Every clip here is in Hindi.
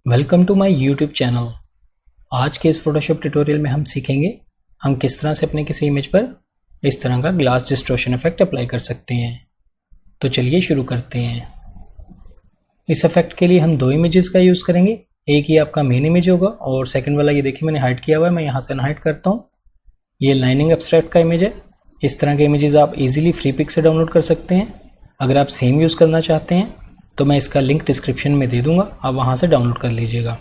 Welcome to my YouTube channel. आज के इस फोटोशॉप ट्यूटोरियल में हम सीखेंगे हम किस तरह से अपने किसी इमेज पर इस तरह का ग्लास डिस्टॉर्शन इफेक्ट अप्लाई कर सकते हैं। तो चलिए शुरू करते हैं। इस इफेक्ट के लिए हम दो इमेजेस का यूज़ करेंगे। एक ही आपका मेन इमेज होगा और सेकंड वाला ये देखिए मैंने हाइड किया हुआ है, मैं यहाँ से अनहाइड करता हूँ। ये लाइनिंग एब्स्ट्रैक्ट का इमेज है। इस तरह के इमेजेस आप इजीली फ्री पिक से डाउनलोड कर सकते हैं। अगर आप सेम यूज़ करना चाहते हैं तो मैं इसका लिंक डिस्क्रिप्शन में दे दूंगा, आप वहाँ से डाउनलोड कर लीजिएगा।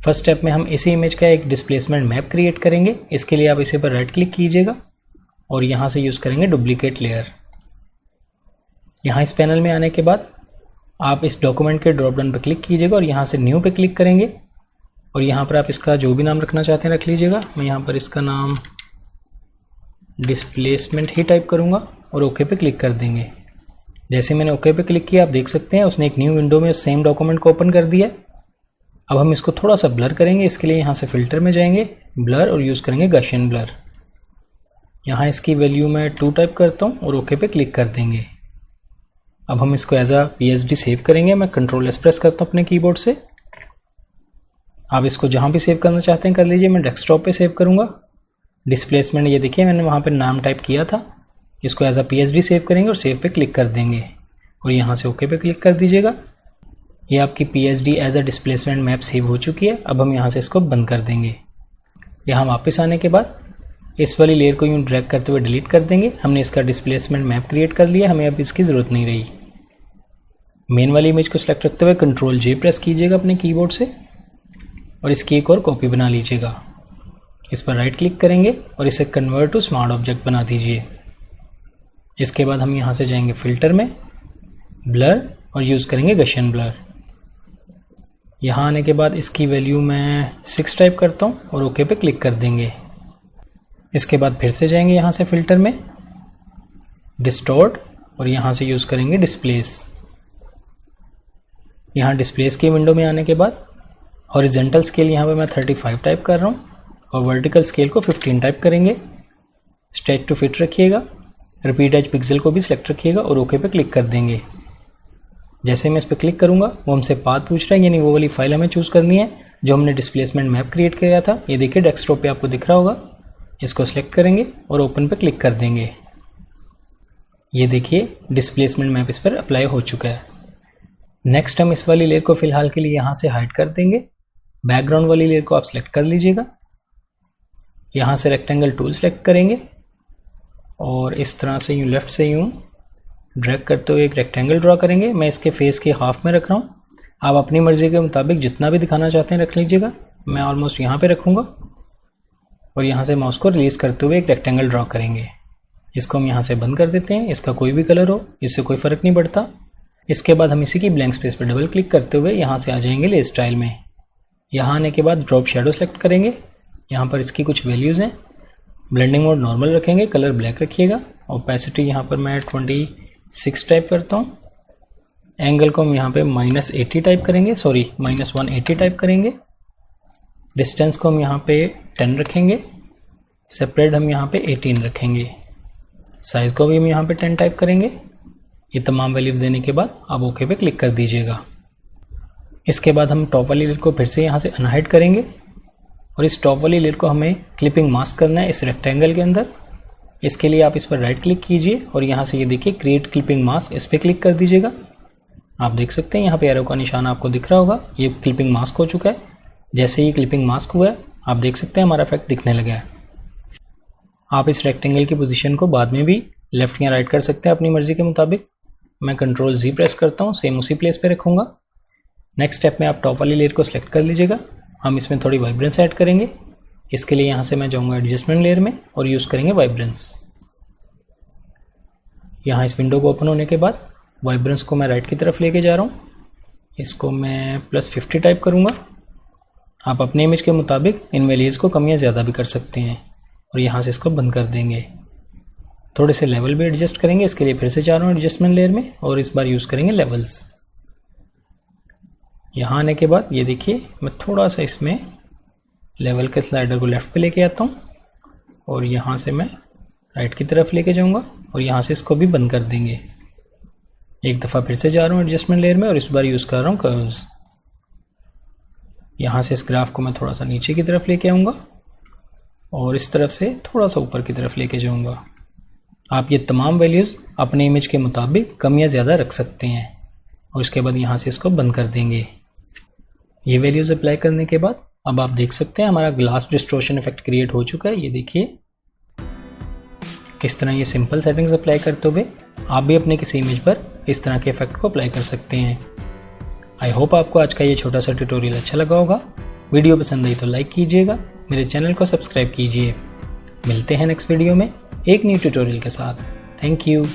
फर्स्ट स्टेप में हम इसी इमेज का एक डिस्प्लेसमेंट मैप क्रिएट करेंगे। इसके लिए आप इसे पर राइट क्लिक कीजिएगा और यहाँ से यूज़ करेंगे डुप्लीकेट लेयर। यहाँ इस पैनल में आने के बाद आप इस डॉक्यूमेंट के ड्रॉप डाउन पर क्लिक कीजिएगा और यहाँ से न्यू पे क्लिक करेंगे और यहाँ पर आप इसका जो भी नाम रखना चाहते हैं रख लीजिएगा। मैं यहाँ पर इसका नाम डिस्प्लेसमेंट ही टाइप करूँगा और ओके पे क्लिक कर देंगे। जैसे मैंने ओके पे क्लिक किया आप देख सकते हैं उसने एक न्यू विंडो में सेम डॉक्यूमेंट को ओपन कर दिया। अब हम इसको थोड़ा सा ब्लर करेंगे। इसके लिए यहाँ से फिल्टर में जाएंगे, ब्लर, और यूज़ करेंगे गॉसियन ब्लर। यहाँ इसकी वैल्यू मैं 2 टाइप करता हूँ और ओके पे क्लिक कर देंगे। अब हम इसको एज अ PSD सेव करेंगे। मैं Ctrl+S प्रेस करता हूँ अपने कीबोर्ड से। आप इसको जहाँ भी सेव करना चाहते हैं कर लीजिए। मैं डेस्कटॉप पे सेव करूँगा। डिस्प्लेसमेंट ये देखिए मैंने वहाँ पर नाम टाइप किया था। इसको एज अ PSD सेव करेंगे और सेव पे क्लिक कर देंगे और यहाँ से ओके पे क्लिक कर दीजिएगा। ये आपकी PSD as a displacement map save हो चुकी है। अब हम यहाँ से इसको बंद कर देंगे। यहाँ वापस आने के बाद इस वाली लेयर को यूँ ड्रैग करते हुए डिलीट कर देंगे। हमने इसका डिस्प्लेसमेंट मैप क्रिएट कर लिया, हमें अब इसकी ज़रूरत नहीं रही। मेन वाली इमेज को सिलेक्ट रखते हुए Ctrl+J प्रेस कीजिएगा अपने कीबोर्ड से और इसकी एक और कॉपी बना लीजिएगा। इस पर राइट क्लिक करेंगे और इसे कन्वर्ट टू स्मार्ट ऑब्जेक्ट बना दीजिए। इसके बाद हम यहाँ से जाएंगे फिल्टर में, ब्लर, और यूज़ करेंगे गॉसियन ब्लर। यहाँ आने के बाद इसकी वैल्यू मैं 6 टाइप करता हूँ और ओके पे क्लिक कर देंगे। इसके बाद फिर से जाएंगे यहाँ से फिल्टर में, डिस्टॉर्ट, और यहाँ से यूज़ करेंगे डिस्प्लेस। यहाँ डिस्प्लेस की विंडो में आने के बाद हॉरिजेंटल स्केल यहाँ पे मैं 35 टाइप कर रहा हूँ और वर्टिकल स्केल को 15 टाइप करेंगे। स्ट्रेच टू फिट रखिएगा। रिपीट एज पिक्सल को भी सिलेक्ट रखिएगा और ओके पे क्लिक कर देंगे। जैसे मैं इस पर क्लिक करूंगा वो हमसे पाथ पूछ रहा है, यानी वो वाली फाइल हमें चूज़ करनी है जो हमने डिस्प्लेसमेंट मैप क्रिएट किया था। ये देखिए डेस्कटॉप पे आपको दिख रहा होगा। इसको सिलेक्ट करेंगे और ओपन पे क्लिक कर देंगे। ये देखिए डिस्प्लेसमेंट मैप इस पर अप्लाई हो चुका है। नेक्स्ट हम इस वाली लेयर को फिलहाल के लिए यहाँ से हाइड कर देंगे। बैकग्राउंड वाली लेयर को आप सिलेक्ट कर लीजिएगा। यहाँ से रेक्टेंगल टूल सेलेक्ट करेंगे और इस तरह से यूँ लेफ़्ट से यूँ ड्रैग करते हुए एक रेक्टेंगल ड्रॉ करेंगे। मैं इसके फेस के हाफ में रख रहा हूँ, आप अपनी मर्ज़ी के मुताबिक जितना भी दिखाना चाहते हैं रख लीजिएगा। मैं ऑलमोस्ट यहाँ पे रखूँगा और यहाँ से माउस को रिलीज़ करते हुए एक रेक्टेंगल ड्रॉ करेंगे। इसको हम यहाँ से बंद कर देते हैं। इसका कोई भी कलर हो इससे कोई फ़र्क नहीं पड़ता। इसके बाद हम इसी की ब्लैंक स्पेस पर डबल क्लिक करते हुए यहाँ से आ जाएंगे लेयर स्टाइल में। यहाँ आने के बाद ड्रॉप शेडो सेलेक्ट करेंगे। यहाँ पर इसकी कुछ वैल्यूज़ हैं। ब्लेंडिंग मोड नॉर्मल रखेंगे, कलर ब्लैक रखिएगा। ओपेसिटी यहाँ पर मैं 26 टाइप करता हूँ। एंगल को हम यहाँ पे -80 टाइप करेंगे, सॉरी -180 टाइप करेंगे। डिस्टेंस को हम यहाँ पे 10 रखेंगे। सेपरेट हम यहाँ पे 18 रखेंगे। साइज़ को भी हम यहाँ पे 10 टाइप करेंगे। ये तमाम वैल्यूज़ देने के बाद आप ओके पे क्लिक कर दीजिएगा। इसके बाद हम टॉप वाली लेयर को फिर से यहाँ से अनहाइड करेंगे और इस टॉप वाली लेयर को हमें क्लिपिंग मास्क करना है इस रेक्टेंगल के अंदर। इसके लिए आप इस पर राइट क्लिक कीजिए और यहाँ से ये देखिए क्रिएट क्लिपिंग मास्क, इस पर क्लिक कर दीजिएगा। आप देख सकते हैं यहाँ पे एरो का निशान आपको दिख रहा होगा। ये क्लिपिंग मास्क हो चुका है। जैसे ही क्लिपिंग मास्क हुआ है आप देख सकते हैं हमारा इफेक्ट दिखने लगा है। आप इस रेक्टेंगल की पोजीशन को बाद में भी लेफ्ट या राइट कर सकते हैं अपनी मर्जी के मुताबिक। मैं Ctrl+Z प्रेस करता हूँ, सेम उसी प्लेस पे रखूँगा। नेक्स्ट स्टेप में आप टॉप वाली लेयर को सिलेक्ट कर लीजिएगा। हम इसमें थोड़ी वाइब्रेंस ऐड करेंगे। इसके लिए यहाँ से मैं जाऊँगा एडजस्टमेंट लेयर में और यूज़ करेंगे वाइब्रेंस। यहाँ इस विंडो को ओपन होने के बाद वाइब्रेंस को मैं राइट की तरफ लेके जा रहा हूँ। इसको मैं +50 टाइप करूँगा। आप अपने इमेज के मुताबिक इन वैल्यूज़ को कम या ज़्यादा भी कर सकते हैं और यहाँ से इसको बंद कर देंगे। थोड़े से लेवल भी एडजस्ट करेंगे। इसके लिए फिर से जा रहा हूँ एडजस्टमेंट लेयर में और इस बार यूज़ करेंगे लेवल्स। यहाँ आने के बाद ये देखिए मैं थोड़ा सा इसमें लेवल के स्लाइडर को लेफ़्ट पे लेके आता हूँ और यहाँ से मैं राइट की तरफ लेके जाऊँगा और यहाँ से इसको भी बंद कर देंगे। एक दफ़ा फिर से जा रहा हूँ एडजस्टमेंट लेयर में और इस बार यूज़ कर रहा हूँ कर्व्स। यहाँ से इस ग्राफ को मैं थोड़ा सा नीचे की तरफ लेके आऊँगा और इस तरफ से थोड़ा सा ऊपर की तरफ लेके जाऊँगा। आप ये तमाम वैल्यूज़ अपने इमेज के मुताबिक कम या ज़्यादा रख सकते हैं और उसके बाद यहाँ से इसको बंद कर देंगे। ये वैल्यूज़ अप्लाई करने के बाद अब आप देख सकते हैं हमारा ग्लास डिस्टॉर्शन इफेक्ट क्रिएट हो चुका है। ये देखिए, इस तरह ये सिंपल सेटिंग्स अप्लाई करते हुए आप भी अपने किसी इमेज पर इस तरह के इफेक्ट को अप्लाई कर सकते हैं। आई होप आपको आज का ये छोटा सा ट्यूटोरियल अच्छा लगा होगा। वीडियो पसंद आई तो लाइक कीजिएगा, मेरे चैनल को सब्सक्राइब कीजिए। मिलते हैं नेक्स्ट वीडियो में एक न्यू ट्यूटोरियल के साथ। Thank you.